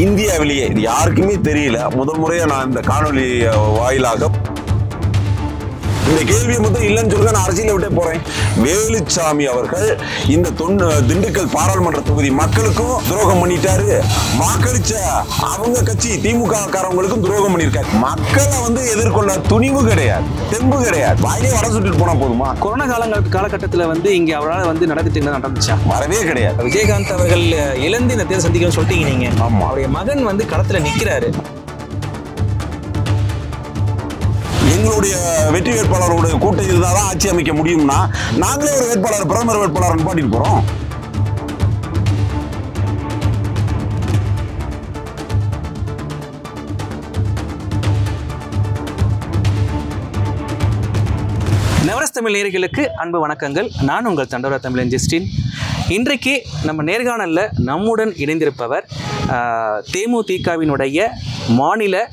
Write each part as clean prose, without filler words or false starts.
இந்தியாவிலேயே இது யாருக்குமே தெரியல. முதல் முறையா நான் இந்த காணொலி வாயிலாக இந்த கேள்வியை மட்டும் இல்லைன்னு சொல்லுங்க, நான் அரசியலை விட்டே போறேன். வேலுச்சாமி அவர்கள் இந்த திண்டுக்கல் பாராளுமன்ற தொகுதி மக்களுக்கும் துரோகம் பண்ணிட்டாரு. வாக்களிச்ச அவங்க கட்சி திமுக காரவங்களுக்கும் துரோகம் பண்ணிருக்காரு. மக்களை எதிர்கொள்ள துணிவு கிடையாது, தெம்பு கிடையாது. வாயிலே வட சுட்டிட்டு போனா போதுமா? கொரோனா காலகட்டத்தில் இங்க அவரால் நடந்துட்டு நடந்துச்சா? வரவே கிடையாது. விஜயகாந்த் அவர்கள் இழந்து இந்த தேர்தல் சந்திக்கணும்னு சொல்லிட்டீங்க நீங்க. ஆமா, அவருடைய மகன் களத்துல நிக்கிறாரு. எங்களுடைய வெற்றி வேட்பாளருடைய கூட்டம் இருந்தால் தான் ஆட்சி அமைக்க முடியும்னா நாங்களே ஒரு வேட்பாளர், பிரதமர் வேட்பாளர் அனுப்பாட்டிட்டு போறோம். நவரஸ் தமிழ் நேயர்களுக்கு அன்பு வணக்கங்கள். நான் உங்கள் தண்டோரா தமிழன் ஜஸ்டின். இன்றைக்கு நம்ம நேர்காணலில் நம்முடன் இணைந்திருப்பவர் தேமுதிகவினுடைய மாநில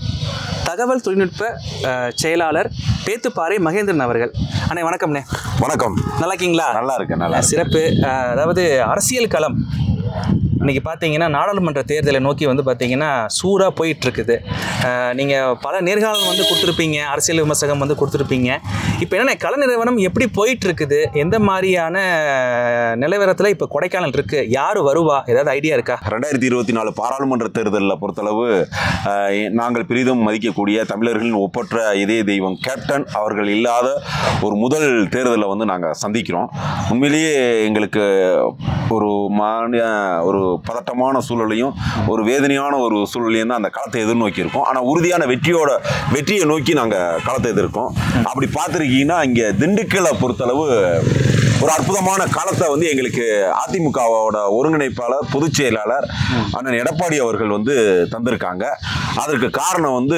தகவல் தொழில்நுட்ப செயலாளர் பேத்துப்பாறை மகேந்திரன் அவர்கள். அண்ணே வணக்கம்ண்ணே. வணக்கம். நல்லா இருக்கீங்களா? நல்லா இருக்கேன். நல்லா சிறப்பு. அதாவது அரசியல் களம் இன்றைக்கி பார்த்தீங்கன்னா நாடாளுமன்ற தேர்தலை நோக்கி பார்த்தீங்கன்னா சூடாக போயிட்டுருக்குது. நீங்கள் பல நேர்காணல் கொடுத்துருப்பீங்க, அரசியல் விமர்சகம் கொடுத்துருப்பீங்க. இப்போ என்னென்ன கள நிறுவனம் எப்படி போயிட்டுருக்குது, எந்த மாதிரியான நிலவரத்தில் இப்போ கொடைக்கானல் இருக்குது, யார் வருவா, ஏதாவது ஐடியா இருக்கா? 2024 பாராளுமன்ற தேர்தலில் பொறுத்தளவு நாங்கள் பெரிதும் மதிக்கக்கூடிய தமிழர்களின் ஒப்பற்ற இதய தெய்வம் கேப்டன் அவர்கள் இல்லாத ஒரு முதல் தேர்தலை நாங்கள் சந்திக்கிறோம். உண்மையிலேயே எங்களுக்கு ஒரு பதட்டமான சூழலையும் ஒரு வேதனையான ஒரு சூழலையும் தான் அந்த களத்தை எதிர்நோக்கி இருக்கோம். ஆனால் உறுதியான வெற்றியை நோக்கி நாங்கள் களத்தை எதிர்க்கோம். அப்படி பார்த்துருக்கீங்கன்னா இங்கே திண்டுக்கலை பொறுத்தளவு ஒரு அற்புதமான காலத்தை எங்களுக்கு அதிமுகவோட ஒருங்கிணைப்பாளர் பொதுச் செயலாளர் அண்ணன் எடப்பாடி அவர்கள் தந்திருக்காங்க. அதற்கு காரணம்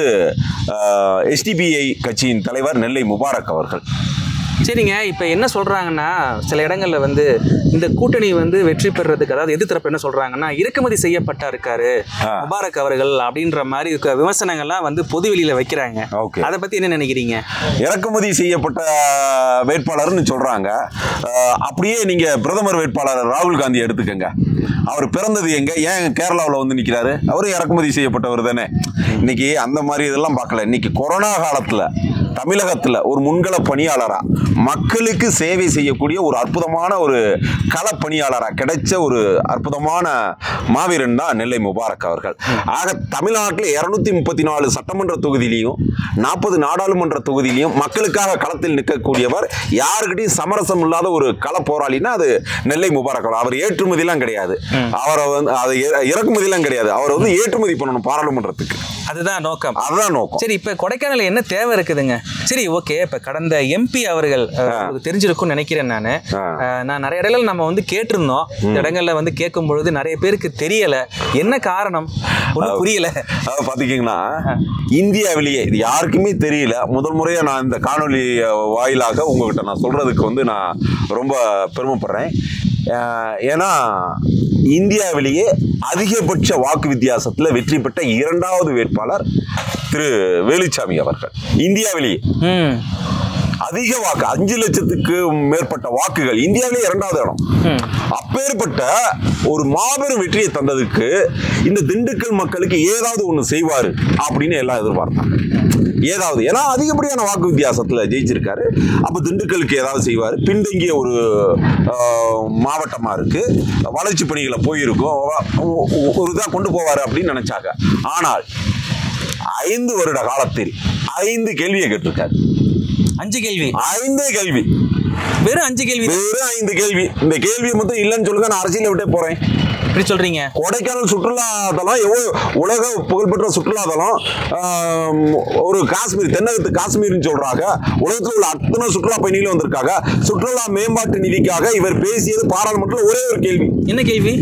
எஸ்டிபிஐ கட்சியின் தலைவர் நெல்லை முபாரக் அவர்கள். சரிங்க, இப்போ என்ன சொல்கிறாங்கன்னா சில இடங்களில் இந்த கூட்டணி வெற்றி பெறுறதுக்கு, அதாவது எதிர்த்தரப்பு என்ன சொல்கிறாங்கன்னா இறக்குமதி செய்யப்பட்டா இருக்காரு முபாரக் அவர்கள் அப்படின்ற மாதிரி விமர்சனங்கள்லாம் பொதுவெளியில் வைக்கிறாங்க. அதை பற்றி என்ன நினைக்கிறீங்க? இறக்குமதி செய்யப்பட்ட வேட்பாளர்னு சொல்கிறாங்க. அப்படியே நீங்கள் பிரதமர் வேட்பாளர் ராகுல் காந்தி எடுத்துக்கங்க. அவர் பிறந்தது எங்க, ஏன் கேரளாவில் நிற்கிறாரு? அவரும் இறக்குமதி செய்யப்பட்டவர் தானே. இன்னைக்கு அந்த மாதிரி இதெல்லாம் பார்க்கல. இன்னைக்கு கொரோனா காலத்தில் தமிழகத்தில் ஒரு முன்கள பணியாளராக மக்களுக்கு சேவை செய்யக்கூடிய ஒரு அற்புதமான ஒரு களப்பணியாளராக கிடைச்ச ஒரு அற்புதமான மாவீரன் தான் நெல்லை முபாரக் அவர்கள். ஆக தமிழ்நாட்டில் 234 சட்டமன்ற தொகுதியிலையும் 40 நாடாளுமன்ற தொகுதியிலையும் மக்களுக்காக களத்தில் நிற்கக்கூடியவர். யாருக்கிட்டையும் சமரசம் இல்லாத ஒரு கள போராளினா அது நெல்லை முபாரக். அவர் ஏற்றுமதியெல்லாம் கிடையாது, அவரை அது இறக்குமதியெல்லாம் கிடையாது. அவர் ஏற்றுமதி பண்ணணும் பாராளுமன்றத்துக்கு. அதுதான் நோக்கம். அதுதான் நோக்கம். சரி, இப்போ கொடைக்கானல் என்ன தேவை இருக்குதுங்க? சரி, ஓகே. இப்போ கடந்த எம்பி அவர்கள் தெரிஞ்சிருக்கும்னு நினைக்கிறேன். நான் நிறைய இடங்கள் நம்ம கேட்டிருந்தோம். இடங்கள்ல கேட்கும் பொழுது நிறைய பேருக்கு தெரியல. என்ன காரணம் ஒன்றும் புரியல. பாத்தீங்கன்னா இந்தியாவிலேயே இது யாருக்குமே தெரியல. முதல் முறையா நான் இந்த காணொலி வாயிலாக உங்ககிட்ட நான் சொல்றதுக்கு நான் ரொம்ப பெருமைப்படுறேன். ஏன்னா இந்தியாவிலேயே அதிகபட்ச வாக்கு வித்தியாசத்தில் வெற்றி பெற்ற 2வது வேட்பாளர் திரு வேலுச்சாமி அவர்கள். இந்தியாவிலேயே அதிக வாக்கு 5 லட்சத்துக்கு மேற்பட்ட வாக்குகள், இந்தியாவிலே 2வது இடம். அப்பேற்பட்ட ஒரு மாபெரும் வெற்றியை தந்ததுக்கு இந்த திண்டுக்கல் மக்களுக்கு ஏதாவது ஒன்று செய்வாரு அப்படின்னு எல்லாம் எதிர்பார்த்தாங்க. ஏதாவது, ஏன்னா அதிகப்படியான வாக்கு வித்தியாசத்தில் ஜெயிச்சிருக்காரு. அப்போ திண்டுக்கலுக்கு ஏதாவது செய்வார். பின்தங்கிய ஒரு மாவட்டமாக இருக்கு, வளர்ச்சி பணிகளை போயிருக்கும், ஒரு இதாக கொண்டு போவார் அப்படின்னு நினைச்சாங்க. ஆனால் 5 வருட காலத்தில் 5 கேள்வியை கேட்டிருக்காரு. 5 கேள்வி? 5 கேள்வி, வெறும் 5 கேள்வி, வெறும் 5 கேள்வி. இந்த கேள்வியை மட்டும் இல்லைன்னு சொல்லுங்க, நான் அரசியலை விட்டே போறேன். எப்படி சொல்றீங்க? கொடைக்கானல் சுற்றுலாதலம் உலக புகழ்பெற்ற சுற்றுலாதலம். ஒரு காஷ்மீர், தென்னகத்து காஷ்மீர்னு சொல்றாங்க. உலகத்தில் உள்ள அத்தனை சுற்றுலா பயணிகளும் வந்திருக்காங்க. சுற்றுலா மேம்பாட்டு நிதிக்காக இவர் பேசியது பாராளுமன்றத்தில் ஒரே ஒரு கேள்வி. என்ன கேள்வி?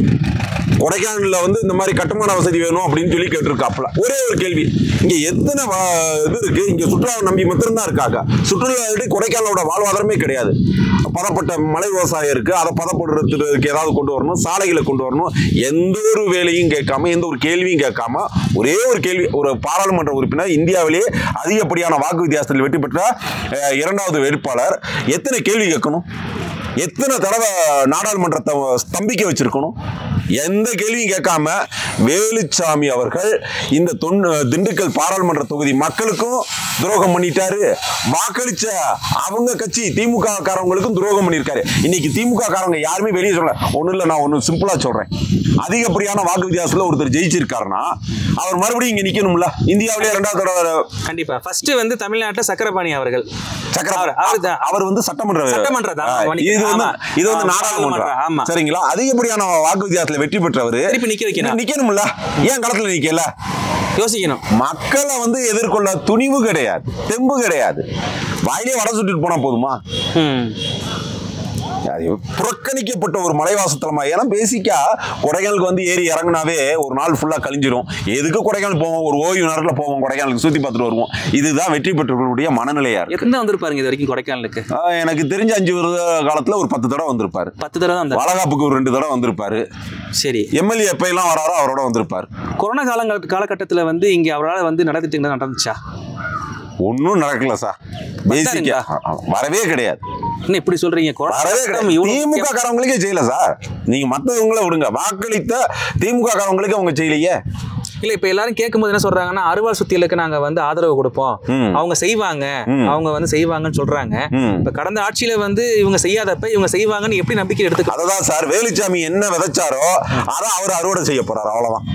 கொடைக்கானல்ல இந்த மாதிரி கட்டுமான வசதி வேணும் அப்படின்னு சொல்லி கேட்டிருக்காப்புல. ஒரே ஒரு கேள்வி. இங்க எத்தனை இது இருக்கு, இங்க சுற்றுலாவை நம்பி மட்டும்தான் இருக்காங்க. சுற்றுலா கொடைக்கானலோட வாழ்வாதாரமே கிடையாது. பதப்பட்ட மலை விவசாயம் இருக்கு, அதை பதப்படுறதுக்கு ஏதாவது கொண்டு வரணும், சாலைகளை கொண்டு வரணும். எந்த ஒரு வேலையும் கேட்காம, எந்த ஒரு கேள்வியும் கேட்காம ஒரே ஒரு கேள்வி. ஒரு பாராளுமன்ற உறுப்பினர், இந்தியாவிலேயே அதிகப்படியான வாக்கு வித்தியாசத்தில் வெற்றி பெற்ற 2வது வேட்பாளர், எத்தனை கேள்வி கேட்கணும்? எத்தனை தடவை நாடாளுமன்றத்தை ஸ்தம்பிக்க வச்சிருக்கணும்? எந்த கேள்வியும் கேட்காம வேலுச்சாமி அவர்கள் இந்த திண்டுக்கல் பாராளுமன்ற தொகுதி மக்களுக்கும் துரோகம் பண்ணிட்டாரு, வாக்களிச்ச அவங்க கட்சி திமுக காரவங்களுக்கும் துரோகம் பண்ணியிருக்காரு. இன்னைக்கு திமுக காரவங்க யாருமே வெளியே சொல்ல ஒன்றும் இல்லை, நான் ஒன்று சிம்பிளா சொல்றேன். அதிகப்படியான வாக்கு வித்தியாசத்தில் ஒருத்தர் ஜெயிச்சிருக்காருன்னா அவர் மறுபடியும் இங்க நிக்கணும்ல. இந்தியாவிலேயே 2வது தடவை. கண்டிப்பா. ஃபர்ஸ்ட் வந்து தமிழ்நாட்டில் சக்கரபாணி அவர்கள் அவர் வந்து சட்டமன்ற இது வந்து நாடாளுமன்றம் சரிங்களா. அதிகப்படியான வாக்கு வித்தியாசத்தில் வெற்றி பெற்றவர் நிக்கணும்ல. ஏன் களத்துல நிக்கல? யோசிக்கணும். மக்களை வந்து எதிர்கொள்ள துணிவு கிடையாது, தெம்பு கிடையாது. வாயிலே வடை சுட்டுட்டு போனா போதுமா? புறக்கணிக்கப்பட்ட ஒரு மலைவாசத்தலமா. ஏன்னா பேசிக்கா கொடைக்கானலுக்கு வந்து ஏறி இறங்கினாவே ஒரு நாள் ஃபுல்லா கழிஞ்சிரும். எதுக்கு கொடைக்கானல் போவோம்? ஒரு ஓய்வு நேரத்தில் போவோம், கொடைக்கானலுக்கு சுத்தி பார்த்துட்டு வருவோம். இதுதான் வெற்றி பெற்றவர்களுடைய மனநிலையா இருக்கு. எத்தனை வந்திருப்பாருங்க இது வரைக்கும் கொடைக்கானலுக்கு? எனக்கு தெரிஞ்ச 5 வருட காலத்துல ஒரு 10 தடவை வந்திருப்பாரு. 10 தடவை தான். வளகாப்புக்கு ஒரு 2 தடவை வந்திருப்பாரு. சரி. எம்எல்ஏ எப்ப எல்லாம் வராரோ அவரோட வந்திருப்பாரு. கொரோனா காலகட்டத்தில் வந்து இங்க அவரால் வந்து நடந்துச்சா? ஒன்னும் நடக்கல சார். பேசிக்கா வரவே கிடையாது. என்ன இப்படி சொல்றீங்க? திமுக காரவங்களுக்கே செய்யல சார். நீங்க மற்றவங்கள விடுங்க, வாக்களித்த திமுக காரவங்களுக்கு அவங்க செய்யலையே. இல்ல இப்ப எல்லாரும் கேட்கும்போது என்ன சொல்றாங்கன்னா, அறுவாள் சுத்தியலுக்கு நாங்க வந்து ஆதரவு கொடுப்போம், அவங்க செய்வாங்க, அவங்க வந்து செய்வாங்கன்னு சொல்றாங்க. இப்ப கடந்த ஆட்சியில வந்து இவங்க செய்யாதப்ப இவங்க செய்வாங்கன்னு எப்படி நம்பிக்கை எடுத்துக்க? அதான் சார், வேலுச்சாமி என்ன விதைச்சாரோ அதான் அவர் அறுவடை செய்ய போறாரு, அவ்வளவுதான்.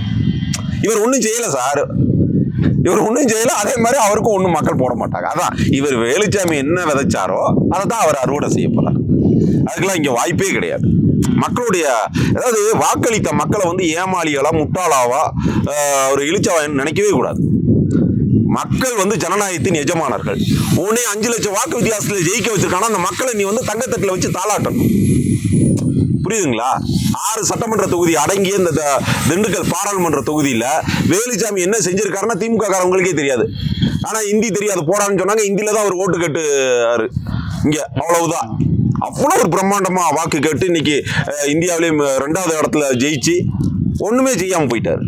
இவர் ஒன்னும் செய்யல சார். இவர் ஒன்றும் செய்யல, அதே மாதிரி அவருக்கும் ஒன்றும் மக்கள் போட மாட்டாங்க. அதான் இவர் வேலுச்சாமி என்ன விதைச்சாரோ அதை தான் அவர் அறுவடை செய்ய போறார். அதுக்கெல்லாம் இங்க வாய்ப்பே கிடையாது. மக்களுடைய அதாவது வாக்களித்த மக்களை வந்து ஏமாளிகளா முட்டாளாவா ஒரு இழிச்சாவா நினைக்கவே கூடாது. மக்கள் வந்து ஜனநாயகத்தின் எஜமானர்கள். உடனே 5 லட்சம் வாக்கு வித்தியாசத்தில் ஜெயிக்க வச்சிருக்கானா அந்த மக்களை நீ வந்து தங்கத்தட்டில் வச்சு தாளாட்டணும். புரியுதுங்களா? 6 சட்டமன்ற தொகுதி அடங்கிய இந்த திண்டுக்கல் பாராளுமன்ற தொகுதியில வேலுச்சாமி என்ன செஞ்சிருக்காருன்னா திமுக காரவங்களுக்கே தெரியாது. ஆனா ஹிந்தி தெரியாது போடான்னு சொன்னாங்க. ஹிந்தியில தான் அவர் ஓட்டு கேட்டுறாரு இங்க, அவ்வளவுதான். அவ்வளோ ஒரு பிரம்மாண்டமா வாக்கு கேட்டு இன்னைக்கு இந்தியாவிலேயே 2வது இடத்துல ஜெயிச்சு ஒண்ணுமே செய்யாம போயிட்டாரு.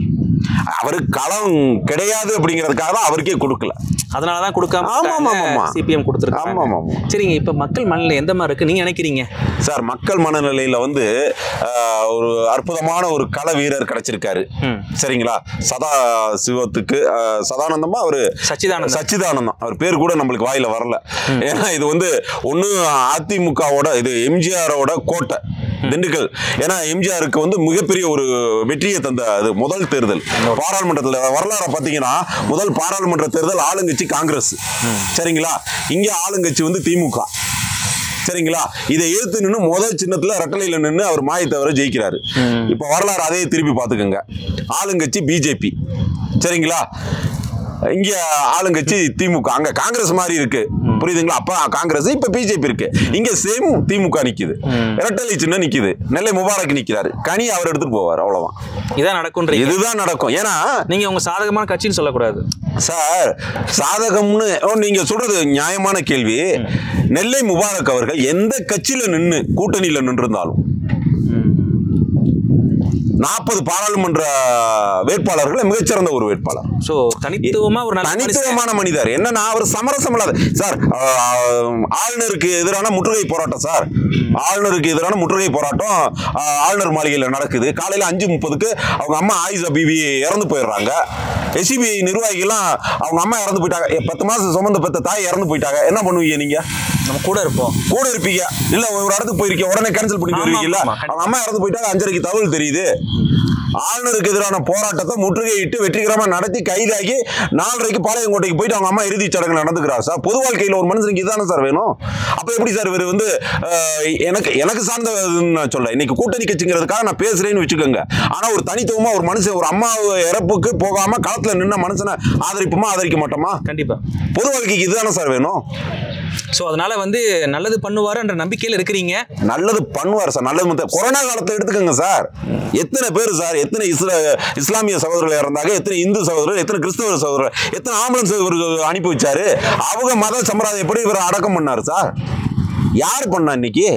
அவருக்கு களம் கிடையாது அப்படிங்கிறதுக்காக தான் அவருக்கே கொடுக்கல. அதனாலதான் கொடுக்காம சிபிஎம் கொடுத்துருக்காங்க. சரிங்க, இப்ப மக்கள் மனநிலை எந்த மாதிரி இருக்கு நீங்க நினைக்கிறீங்க சார்? மக்கள் மனநிலையில வந்து ஒரு அற்புதமான ஒரு கள வீரர் கிடைச்சிருக்காரு. சரிங்களா? சிவத்துக்கு சதானந்தமா அவரு சச்சிதானந்தம் அவர் பேர் கூட நம்மளுக்கு வாயில வரல. ஏன்னா இது வந்து ஒண்ணு அதிமுகவோட, இது எம்ஜிஆரோட கோட்டை திண்டுக்கல். ஏன்னா எம்ஜிஆருக்கு வந்து மிகப்பெரிய ஒரு வெற்றியை தந்த அது முதல் தேர்தல் பாராளுமன்றத்தில். வரலாறு பார்த்தீங்கன்னா முதல் பாராளுமன்ற தேர்தல் ஆளுங்கட்சி காங்கிரஸ். சரிங்களா? இங்க ஆளுங்கட்சி வந்து திமுக. சரிங்களா? இதை எதிர்த்து நின்று முதல் சின்னத்துல ரெட்டலையில நின்று அவர் மாயத்தவரை ஜெயிக்கிறாரு. இப்ப வரலாறு அதே திருப்பி பார்த்துக்கோங்க. ஆளுங்கட்சி பிஜேபி. சரிங்களா? இங்க ஆளுங்கட்சி திமுக. அங்க காங்கிரஸ் மாதிரி இருக்கு, புரியுதுங்களா? அப்ப காங்கிரஸ், இப்ப பிஜேபி இருக்கு. இங்க சேம் திமுக நிக்குது, இரட்டலை சின்ன நிக்குது. நெல்லை முபாரக் நிக்கிறாரு, கனி அவர் எடுத்துட்டு போவார். அவ்வளவுதான். இதான் நடக்கும். இதுதான் நடக்கும். ஏன்னா நீங்க உங்க சாதகமான கட்சின்னு சொல்லக்கூடாது சார். சாதகம்னு நீங்க சொல்றது நியாயமான கேள்வி. நெல்லை முபாரக் அவர்கள் எந்த கட்சியில நின்று கூட்டணியில நின்று இருந்தாலும் 40 பாராளுமன்ற வேட்பாளர்கள் மிகச்சிறந்த ஒரு வேட்பாளர். தனித்துவமான மனிதர். என்னன்னா அவர் சமரசம் இல்லாத சார். ஆளுநருக்கு எதிரான முற்றுகை போராட்டம் சார். ஆளுநருக்கு எதிரான முற்றுகை போராட்டம் ஆளுநர் மாளிகையில் நடக்குது. காலையில 5:30க்கு அவங்க அம்மா ஆயிஷா பிபி இறந்து போயிடுறாங்க. எஸ்சிபிஐ நிர்வாகிகள்லாம் அவங்க அம்மா இறந்து போயிட்டாங்க, 10 மாசம் சுமந்த பெத்த தாய் இறந்து போயிட்டாங்க. என்ன பண்ணுவீங்க நீங்க? நம்ம கூட இருப்பீங்க இல்ல? ஒரு இடத்துக்கு போயிருக்கீங்க, உடனே கேன்சல் பண்ணி போயிருவீங்கல்ல? அவங்க அம்மா இறந்து போயிட்டாங்க, 5:30க்கு தகவல் தெரியுது. ஆளுநருக்கு எதிரான போராட்டத்தை முற்றுகையிட்டு வெற்றிகரமா நடத்தி கைதாகி 4:30க்கு பாளையங்கோட்டைக்கு போயிட்டு அவங்க அம்மா இறுதி சடங்கு நடந்துக்கிறார் சார். பொது வாழ்க்கையில் ஒரு மனுஷனுக்கு இதானே சார் வேணும். அப்ப எப்படி சார் இவர் வந்து எனக்கு சார்ந்த சொல்ல இன்னைக்கு கூட்டணி கட்சிங்கிறதுக்காக நான் பேசுறேன்னு வச்சுக்கோங்க. ஆனா ஒரு தனித்துவமா ஒரு மனுஷன் ஒரு அம்மா இறப்புக்கு போகாம களத்துல நின்ன மனுஷனை ஆதரிப்போமா ஆதரிக்க மாட்டோமா? கண்டிப்பா. பொது வாழ்க்கைக்கு இதுதானே சார் வேணும். ஸோ அதனால வந்து நல்லது பண்ணுவார் என்ற நம்பிக்கையில் இருக்கிறீங்க. நல்லது பண்ணுவார் சார். நல்லது. கொரோனா காலத்தை எடுத்துக்கோங்க சார். எத்தனை பேர் சார், எத்தனை இஸ்லாமிய சகோதரர்கள் இறந்தாங்க, எத்தனை இந்து சகோதரர்கள், எத்தனை கிறிஸ்தவ சகோதரர், எத்தனை ஆம்புலன்ஸ் அனுப்பி வச்சாரு. அவங்க மத சம்பிரதாயம் எப்படி இவர் அடக்கம் பண்ணாரு சார்? யார் பண்ணா இன்னைக்கு?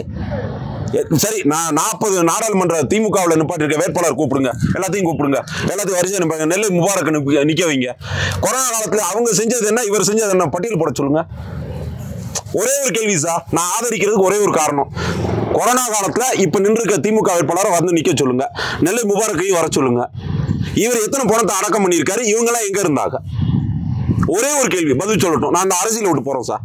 சரி, நான் 40 நாடாளுமன்ற திமுகவில் நிப்பாட்டிருக்க வேட்பாளர் கூப்பிடுங்க, எல்லாத்தையும் கூப்பிடுங்க, எல்லாத்தையும் வரிசை நிற்பாங்க. நெல்லை முபாரக் நிக்க வைங்க. கொரோனா காலத்தில் அவங்க செஞ்சது என்ன, இவர் செஞ்சது என்ன, பட்டியல் போட சொல்லுங்க. ஒரே ஒரு கேள்வி சார். நான் ஆதரிக்கிறதுக்கு ஒரே ஒரு காரணம், கொரோனா காலத்துல இப்ப நின்றுக்க திமுக வேட்பாளரை வந்து நிக்க சொல்லுங்க, நெல்லை முபாரக்கையும் வர சொல்லுங்க. இவர் எத்தனை பணத்தை அடக்கம் பண்ணியிருக்காரு, இவங்கெல்லாம் எங்க இருந்தாங்க? ஒரே ஒரு கேள்வி பதில் சொல்லட்டும். நான் அந்த அரசியல் விட்டு போறோம் சார்.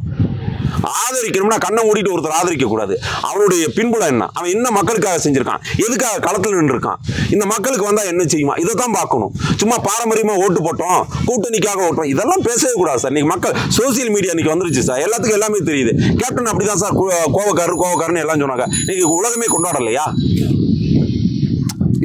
ஆதரிக்கணும்னா கண்ணை மூடிட்டு ஒருத்தர் ஆதரிக்க கூடாது. அவனுடைய பின்புலம் என்ன, அவன் என்ன மக்களுக்காக செஞ்சிருக்கான், எதுக்காக களத்தில் நின்று இருக்கான், இந்த மக்களுக்கு வந்தா என்ன செய்யுமா, இதை தான் பார்க்கணும். சும்மா பாரம்பரியமா ஓட்டு போட்டோம், கூட்டணிக்காக ஓட்டோம், இதெல்லாம் பேசவே கூடாது சார். இன்னைக்கு மக்கள் சோசியல் மீடியா இன்னைக்கு வந்துருச்சு சார், எல்லாத்துக்கும் எல்லாமே தெரியுது. கேப்டன் அப்படிதான் சார் கோவக்காரன்னு எல்லாம் சொன்னாங்க. இன்னைக்கு உலகமே கொண்டாடலையா?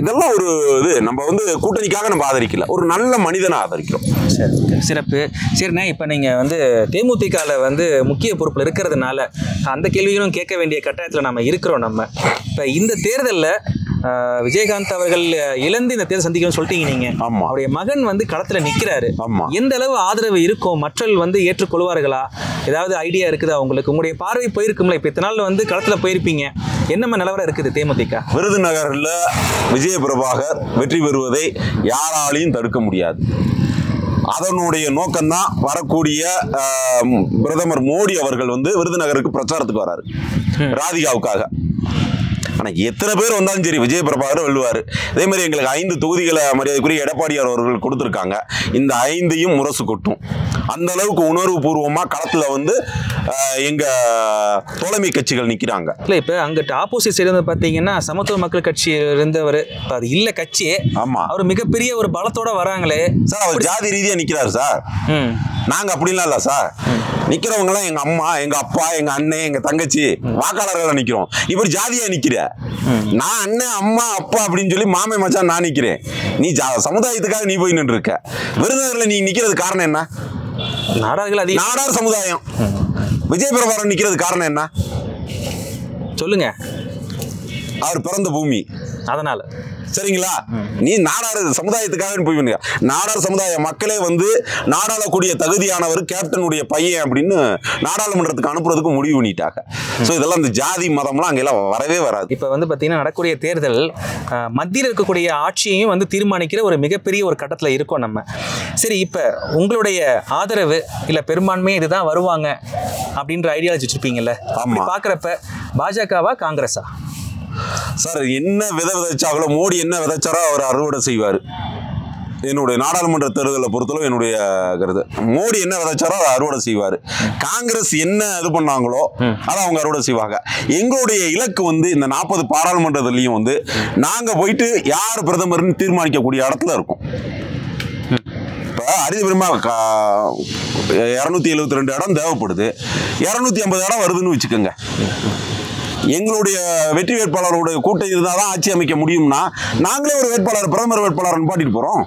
இதெல்லாம் ஒரு இது. நம்ம வந்து கூட்டணிக்காக நம்ம ஆதரிக்கல, ஒரு நல்ல மனிதனை ஆதரிக்கிறோம். சரி, சிறப்பு. சரிண்ணா, இப்போ நீங்கள் வந்து தேமுதிகவில் வந்து முக்கிய பொறுப்பில் இருக்கிறதுனால அந்த கேள்விகளும் கேட்க வேண்டிய கட்டாயத்தில் நம்ம இருக்கிறோம். நம்ம இப்போ இந்த தேர்தலில் விஜயகாந்த் அவர்கள் இழந்து இந்த தேர்தல் சந்திக்கணும்னு சொல்லிட்டீங்க நீங்கள். ஆமாம். அவருடைய மகன் வந்து களத்தில் நிற்கிறாரு. ஆமாம். எந்த அளவு ஆதரவு இருக்கும், மக்கள் வந்து ஏற்றுக்கொள்வார்களா, ஏதாவது ஐடியா இருக்குதா உங்களுக்கு? உங்களுடைய பார்வை போயிருக்கும்ல, இப்போ இத்தனை நாள் வந்து களத்தில் போயிருப்பீங்க, என்னமா நிலவரம் இருக்குது தேமுதிக? விருதுநகரில் விஜய பிரபாகர் வெற்றி பெறுவதை யாராலையும் தடுக்க முடியாது. அதனுடைய நோக்கம்தான் வரக்கூடிய பிரதமர் மோடி அவர்கள் வந்து விருதுநகருக்கு பிரச்சாரத்துக்கு வராரு, ராதிகாவுக்காக. ஆனால் எத்தனை பேர் வந்தாலும் சரி விஜய பிரபாகர் வெல்லுவார். அதே மாதிரி எங்களுக்கு 5 தொகுதிகளை மரியாதைக்குரிய எடப்பாடியார் அவர்கள் கொடுத்துருக்காங்க. இந்த 5ஐயும் முரசு கொட்டும். அந்த அளவுக்கு உணர்வு பூர்வமாக களத்தில் வந்து எங்கள் தோழமை கட்சிகள் நிற்கிறாங்க. இல்லை, இப்போ அங்கிட்ட ஆப்போசிட் சைடு வந்து பார்த்தீங்கன்னா சமத்துவ மக்கள் கட்சி இருந்தவர், இப்போ அது இல்லை கட்சி. ஆமாம். அவர் மிகப்பெரிய ஒரு பலத்தோட வராங்களே சார். அவர் ஜாதி ரீதியாக நிற்கிறார் சார். நாங்கள் அப்படின்லாம் இல்லை சார். நிற்கிறவங்களாம் எங்கள் அம்மா, எங்கள் அப்பா, எங்கள் அண்ணன், எங்கள் தங்கச்சி வாக்காளர்களாக நிற்கிறோம். இப்படி ஜாதியாக நிற்கிற, நான் அண்ணன் அம்மா அப்பா அப்படின்னு சொல்லி மாமே மச்சான் நான் நிற்கிறேன். நீ சமுதாயத்துக்காக நீ போய் நின்று இருக்க. விருதுநகரில் நீ நிற்கிறது காரணம் என்ன? நாடார் சமுதாயம். விஜய பிரபாகரன் நிற்கிறது காரணம் என்ன சொல்லுங்க. அவர் பிறந்த பூமி, அதனால. சரிங்களா? நீ நாடார் சமுதாயத்துக்காக போய் நாடார் சமுதாய மக்களே வந்து நாடாளக்கூடிய தகுதியானவர் கேப்டனுடைய பையன் அப்படின்னு நாடாளுமன்றத்துக்கு அனுப்புறதுக்கு முடிவு பண்ணிட்டாங்க. ஸோ இதெல்லாம் இந்த ஜாதி மதம்லாம் அங்கெல்லாம் வரவே வராது. இப்போ வந்து பார்த்தீங்கன்னா நடக்கூடிய தேர்தல் மத்தியில் இருக்கக்கூடிய ஆட்சியையும் வந்து தீர்மானிக்கிற ஒரு மிகப்பெரிய ஒரு கட்டத்தில் இருக்கோம் நம்ம. சரி, இப்போ உங்களுடைய ஆதரவு இல்லை பெரும்பான்மையே இதுதான் வருவாங்க அப்படின்ற ஐடியாலஜி வச்சுருப்பீங்கல்ல, அப்படி பார்க்குறப்ப பாஜகவா காங்கிரஸா? சார், என்ன விதைச்சாங்களோ, மோடி என்ன விதைச்சாரோ அவர் அறுவடை செய்வார். என்னுடைய நாடாளுமன்ற தேர்தலை பொறுத்தளவு என்னுடைய கருத்து, மோடி என்ன விதைச்சாரோ அதை அறுவடை செய்வார். காங்கிரஸ் என்ன இது பண்ணாங்களோ அதை அவங்க அறுவடை செய்வாங்க. எங்களுடைய இலக்கு வந்து இந்த 40 பாராளுமன்றத்துலையும் வந்து நாங்கள் போயிட்டு யார் பிரதமர்னு தீர்மானிக்கக்கூடிய இடத்துல இருக்கும். இப்போ அரிதிபெருமா 272 இடம் தேவைப்படுது, 250 இடம் வருதுன்னு வச்சுக்கோங்க. எங்களுடைய வெற்றி வேட்பாளருடைய கூட்டம் இருந்தால் தான் ஆட்சி அமைக்க முடியும்னா நாங்களே ஒரு வேட்பாளர், பிரதமர் வேட்பாளர் நிப்பாட்டிட்டு போகிறோம்.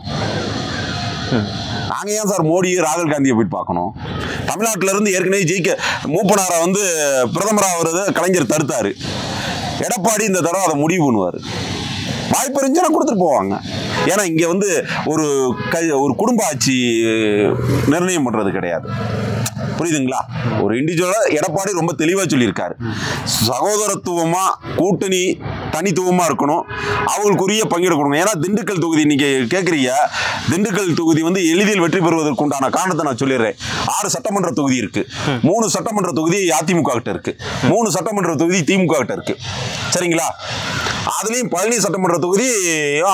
நாங்கள் ஏன் சார் மோடி ராகுல் காந்தியை போயிட்டு பார்க்கணும்? தமிழ்நாட்டிலேருந்து ஏற்கனவே ஜெயிக்க மூப்பனாரை வந்து பிரதமராக வருது கலைஞர் தடுத்தார். எடப்பாடி இந்த தடவை அதை முடிவு பண்ணுவார். வாய்ப்பு இருந்துச்சுன்னா கொடுத்துட்டு போவாங்க. ஏன்னா இங்கே வந்து ஒரு குடும்ப ஆட்சி நிர்ணயம் பண்ணுறது கிடையாது. புரியுதுங்களா? ஒரு இண்டிவிஜுவலாக எடப்பாடி ரொம்ப தெளிவாக சொல்லியிருக்காரு. சகோதரத்துவமாக கூட்டணி தனித்துவமாக இருக்கணும், அவங்களுக்குரிய பங்கீடு கொடுக்கணும். ஏன்னா திண்டுக்கல் தொகுதி நீங்கள் கேட்குறீங்க, திண்டுக்கல் தொகுதி வந்து எளிதில் வெற்றி பெறுவதற்கு உண்டான காரணத்தை நான் சொல்லிடுறேன். 6 சட்டமன்ற தொகுதி இருக்குது, 3 சட்டமன்ற தொகுதி அதிமுக கிட்ட இருக்குது, 3 சட்டமன்ற தொகுதி திமுக கிட்ட இருக்குது. சரிங்களா? அதுலேயும் பழனி சட்டமன்ற தொகுதி,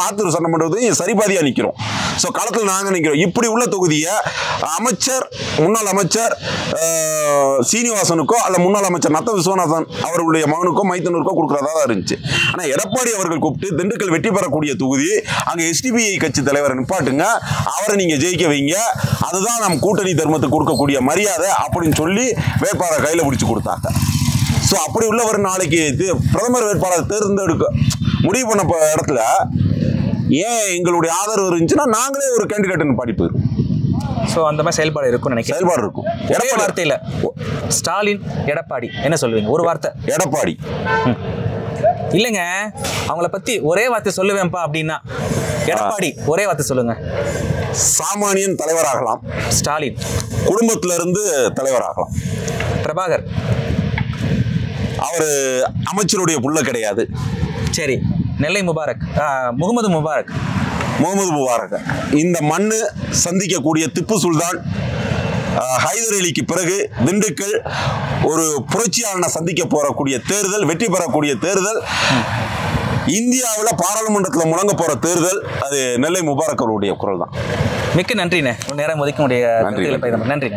ஆத்தூர் சட்டமன்ற தொகுதி சரிபாதியாக நிற்கிறோம். ஸோ களத்தில் நாங்கள் நிற்கிறோம். இப்படி உள்ள தொகுதியை அமைச்சர், முன்னாள் அமைச்சர் சீனிவாசனுக்கோ அல்ல முன்னாள் அமைச்சர் நத்த விஸ்வநாதன் அவர்களுடைய மகனுக்கோ மைத்தனருக்கோ கொடுக்குறதா தான் இருந்துச்சு. ஆனால் எடப்பாடி அவர்கள் கூப்பிட்டு திண்டுக்கல் வெற்றி பெறக்கூடிய தொகுதி, அங்கே எஸ்டிபிஐ கட்சி தலைவரை நிப்பாட்டுங்க, அவரை நீங்கள் ஜெயிக்க வைங்க, அதுதான் நம் கூட்டணி தர்மத்துக்கு கொடுக்கக்கூடிய மரியாதை அப்படின்னு சொல்லி வேட்பாளர் கையில் பிடிச்சி கொடுத்தாங்க. ஸோ அப்படி உள்ளவர் நாளைக்கு பிரதமர் வேட்பாளர் தேர்ந்தெடுக்க முடிவு பண்ண இடத்துல ஏன் எங்களுடைய ஆதரவு இருந்துச்சுன்னா நாங்களே ஒரு கேண்டிடேட் பாடி போயிடும். ஸோ அந்த மாதிரி செயல்பாடு இருக்கும் நினைக்கிறேன். செயல்பாடு இருக்கும். எடப்பாடி வார்த்தையில் ஸ்டாலின் எடப்பாடி என்ன சொல்லுவீங்க? ஒரு வார்த்தை எடப்பாடி இல்லைங்க, அவங்கள பற்றி ஒரே வார்த்தை சொல்லுவேன்ப்பா அப்படின்னா எடப்பாடி ஒரே வார்த்தை சொல்லுங்க. சாமானியன் தலைவராகலாம், ஸ்டாலின் குடும்பத்திலிருந்து தலைவராகலாம், பிரபாகர் அவர் அமைச்சருடைய புள்ள கிடையாது. சரி, நெல்லை முபாரக், முகமது முபாரக் இந்த மண்ணு சந்திக்கக்கூடிய திப்பு சுல்தான் ஹைதர் அலிக்கு பிறகு திண்டுக்கல் ஒரு புரட்சியாளனை சந்திக்க போறக்கூடிய தேர்தல், வெற்றி பெறக்கூடிய தேர்தல், இந்தியாவில் பாராளுமன்றத்தில் முழங்க போற தேர்தல், அது நெல்லை முபாரக் அவருடைய குரல் தான். மிக்க நன்றிண்ணே, நேரம் ஒதுக்க முடிய நன்றிண்ணே.